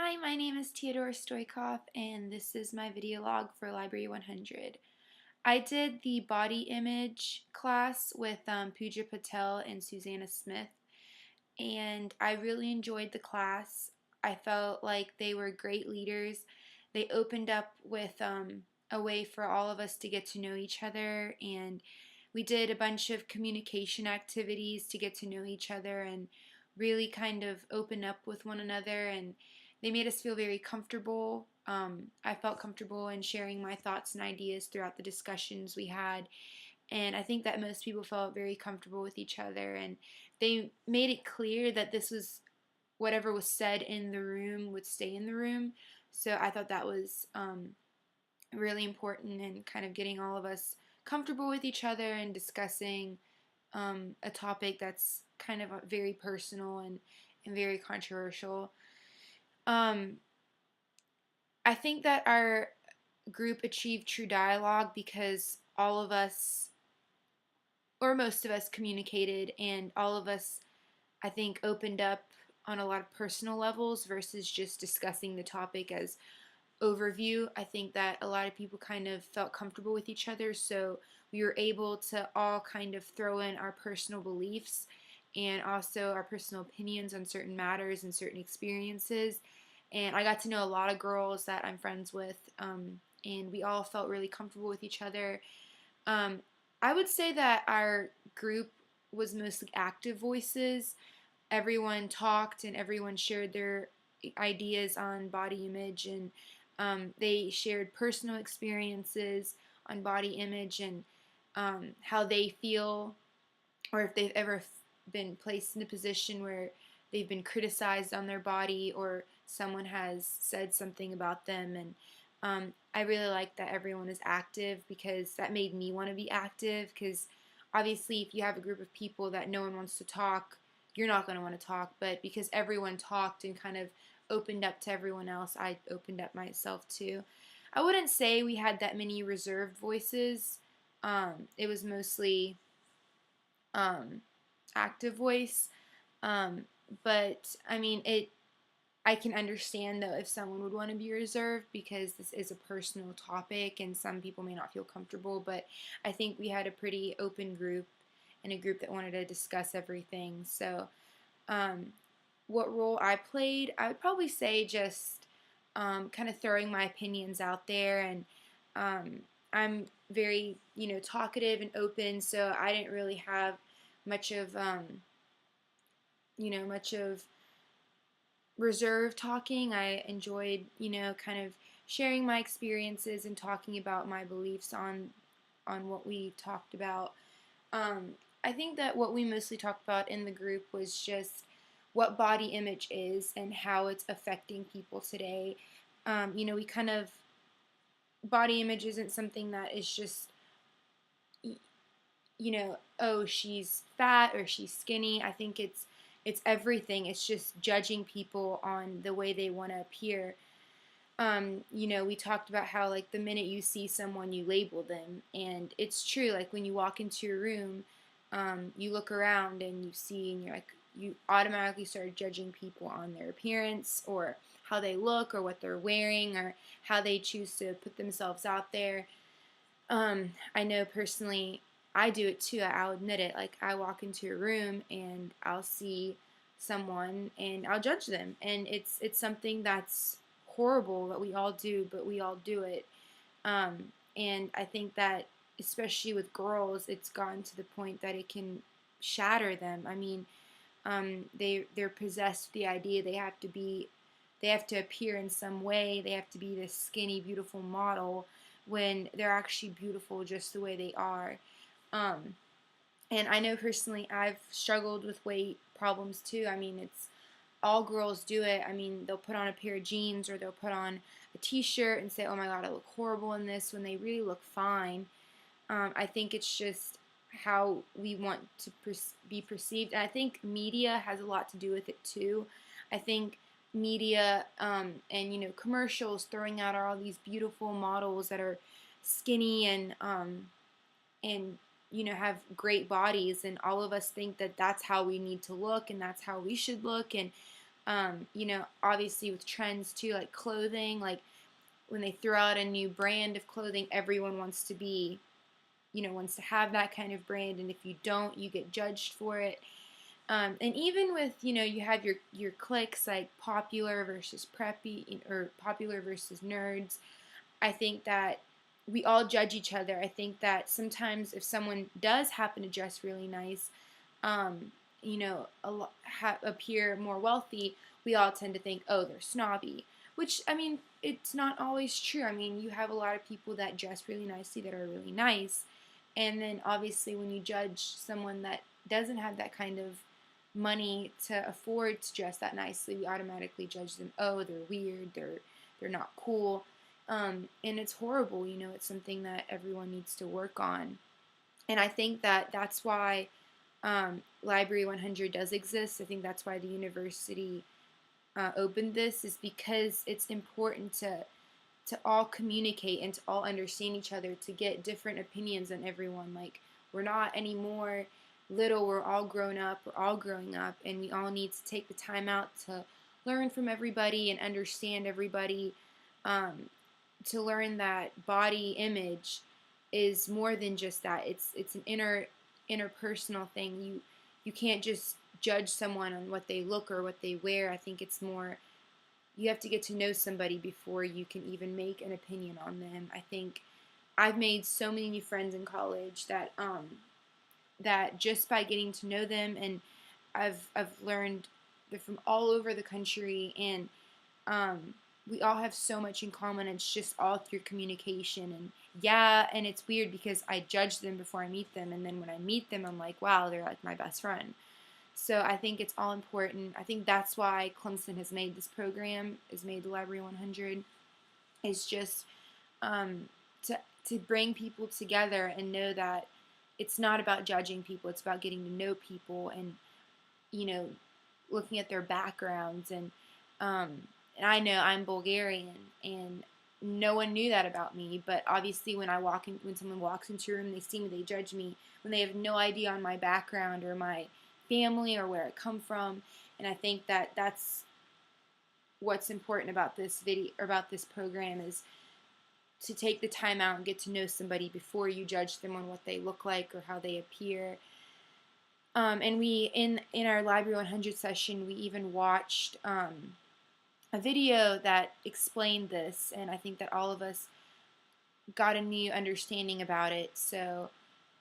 Hi, my name is Teodora Stoikov, and this is my video log for Library 100. I did the body image class with Pooja Patel and Susanna Smith, and I really enjoyed the class. I felt like they were great leaders. They opened up with a way for all of us to get to know each other, and we did a bunch of communication activities to get to know each other and really kind of open up with one another, and they made us feel very comfortable. I felt comfortable in sharing my thoughts and ideas throughout the discussions we had, and I think that most people felt very comfortable with each other, and they made it clear that this was whatever was said in the room would stay in the room. So I thought that was really important in kind of getting all of us comfortable with each other and discussing a topic that's kind of very personal and very controversial. Um, I think that our group achieved true dialogue because all of us, or most of us, communicated, and all of us, I think, opened up on a lot of personal levels versus just discussing the topic as overview. I think that a lot of people kind of felt comfortable with each other, so we were able to all kind of throw in our personal beliefs and also our personal opinions on certain matters and certain experiences. And I got to know a lot of girls that I'm friends with, and we all felt really comfortable with each other. Um, I would say that our group was mostly active voices. Everyone talked and everyone shared their ideas on body image, and they shared personal experiences on body image and how they feel, or if they've ever been placed in a position where they've been criticized on their body or someone has said something about them. And I really like that everyone is active because that made me want to be active, because obviously if you have a group of people that no one wants to talk, you're not going to want to talk. But because everyone talked and kind of opened up to everyone else, I opened up myself too. I wouldn't say we had that many reserved voices. It was mostly um, active voice. Um, but I mean, I can understand though if someone would want to be reserved because this is a personal topic and some people may not feel comfortable. But I think we had a pretty open group and a group that wanted to discuss everything. So, um, what role I played, I would probably say just kind of throwing my opinions out there, and I'm very, talkative and open, so I didn't really have much of, much of reserve talking. I enjoyed, kind of sharing my experiences and talking about my beliefs on what we talked about. I think that what we mostly talked about in the group was just what body image is and how it's affecting people today. We kind of, body image isn't something that is just, oh, she's fat or she's skinny. I think it's everything. It's just judging people on the way they want to appear. We talked about how, like, the minute you see someone, you label them, and it's true. Like, when you walk into your room, you look around and you see, and you automatically start judging people on their appearance or how they look or what they're wearing or how they choose to put themselves out there. I know personally, I do it too. I'll admit it. Like, I walk into a room and I'll see someone and I'll judge them, and it's something that's horrible that we all do, but we all do it. And I think that especially with girls, it's gotten to the point that it can shatter them. I mean, they're possessed with the idea they have to appear in some way. They have to be this skinny, beautiful model when they're actually beautiful just the way they are. Um, and I know personally I've struggled with weight problems too. I mean, it's all girls do it. I mean, they'll put on a pair of jeans or they'll put on a t-shirt and say, "Oh my God, I look horrible in this," when they really look fine. I think it's just how we want to be perceived. And I think media has a lot to do with it too. I think media and commercials throwing out all these beautiful models that are skinny and have great bodies, and all of us think that that's how we need to look and that's how we should look. And You know, obviously with trends too, like clothing, like when they throw out a new brand of clothing, everyone wants to be, you know, wants to have that kind of brand, and if you don't, you get judged for it. And even with, you know, you have your cliques like popular versus preppy, or popular versus nerds. I think that we all judge each other. I think that sometimes if someone does happen to dress really nice, um, you know, appear more wealthy, we all tend to think, oh, they're snobby. Which, I mean, it's not always true. I mean, you have a lot of people that dress really nicely that are really nice. And then obviously, when you judge someone that doesn't have that kind of money to afford to dress that nicely, we automatically judge them. Oh, they're weird. They're not cool. And it's horrible. You know, it's something that everyone needs to work on. And I think that that's why Library 100 does exist. I think that's why the university opened this, is because it's important to all communicate and to all understand each other, to get different opinions on everyone. Like, we're not anymore little, we're all grown up, we're all growing up, and we all need to take the time out to learn from everybody and understand everybody, to learn that body image is more than just that. It's an interpersonal thing. You can't just judge someone on what they look or what they wear. I think it's more, you have to get to know somebody before you can even make an opinion on them. I think I've made so many new friends in college that that just by getting to know them, and I've learned they're from all over the country, and we all have so much in common. It's just all through communication. And yeah, and it's weird because I judge them before I meet them, and then when I meet them, I'm like, wow, they're like my best friend. So I think it's all important. I think that's why Clemson has made this program, has made the Library 100, is just um, to bring people together and know that it's not about judging people. It's about getting to know people, and, you know, looking at their backgrounds. And I know I'm Bulgarian, and no one knew that about me. But obviously, when when someone walks into a room, they see me, they judge me when they have no idea on my background or my family or where I come from. And I think that that's what's important about this video, or about this program, is to take the time out and get to know somebody before you judge them on what they look like or how they appear. And we, in our Library 100 session, we even watched a video that explained this, and I think that all of us got a new understanding about it. So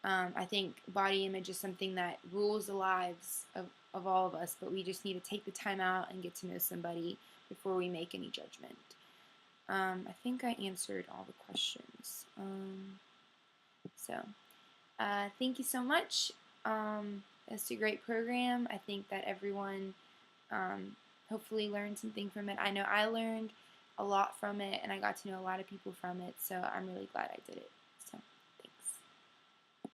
I think body image is something that rules the lives of all of us, but we just need to take the time out and get to know somebody before we make any judgment. I think I answered all the questions. Thank you so much. It's a great program. I think that everyone hopefully learned something from it. I know I learned a lot from it, and I got to know a lot of people from it, so I'm really glad I did it.